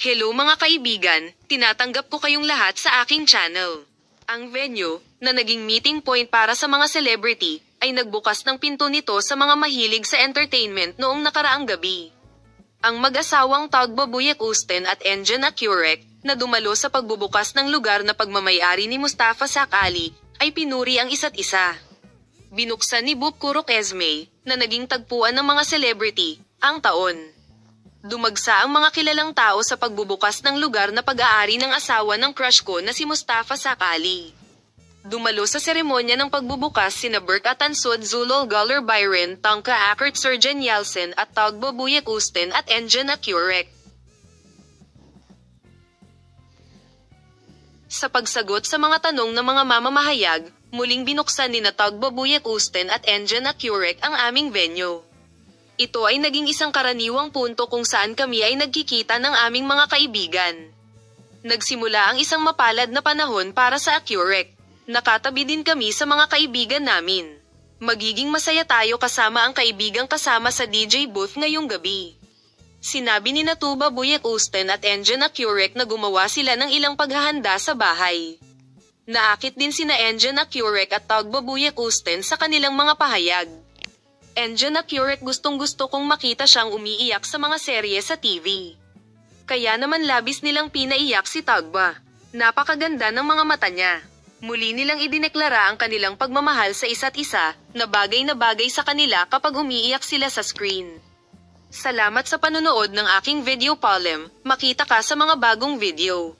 Hello mga kaibigan, tinatanggap ko kayong lahat sa aking channel. Ang venue, na naging meeting point para sa mga celebrity, ay nagbukas ng pinto nito sa mga mahilig sa entertainment noong nakaraang gabi. Ang mag-asawang Tagba Buyek Usten at Engin Akurek, na dumalo sa pagbubukas ng lugar na pagmamayari ni Mustafa Sakali, ay pinuri ang isa't isa. Binuksan ni Bob Kurok Esme, na naging tagpuan ng mga celebrity, ang taon. Dumagsa ang mga kilalang tao sa pagbubukas ng lugar na pag-aari ng asawa ng crush ko na si Mustafa Sakali. Dumalo sa seremonya ng pagbubukas sina Berk Atansod Zulol Galler Byron Tangka Akert Surgeon Yalsen at Tagba Buyek Usten at Engin Akurek. Sa pagsagot sa mga tanong ng mga mamamahayag, muling binuksan ni Tagba Buyek Usten at Engin Akurek ang aming venue. Ito ay naging isang karaniwang punto kung saan kami ay nagkikita ng aming mga kaibigan. Nagsimula ang isang mapalad na panahon para sa Akurek. Nakatabi din kami sa mga kaibigan namin. Magiging masaya tayo kasama ang kaibigang kasama sa DJ booth ngayong gabi. Sinabi ni Tagba Buyek Usten at Engin Akurek na gumawa sila ng ilang paghahanda sa bahay. Naakit din sina Engin Akurek at Tagba Buyek Usten sa kanilang mga pahayag. Engin Akurek gustong-gusto kong makita siyang umiiyak sa mga serye sa TV. Kaya naman labis nilang pinaiyak si Tagba. Napakaganda ng mga mata niya. Muli nilang idineklara ang kanilang pagmamahal sa isa't isa, na bagay sa kanila kapag umiiyak sila sa screen. Salamat sa panonood ng aking video Palem, makita ka sa mga bagong video.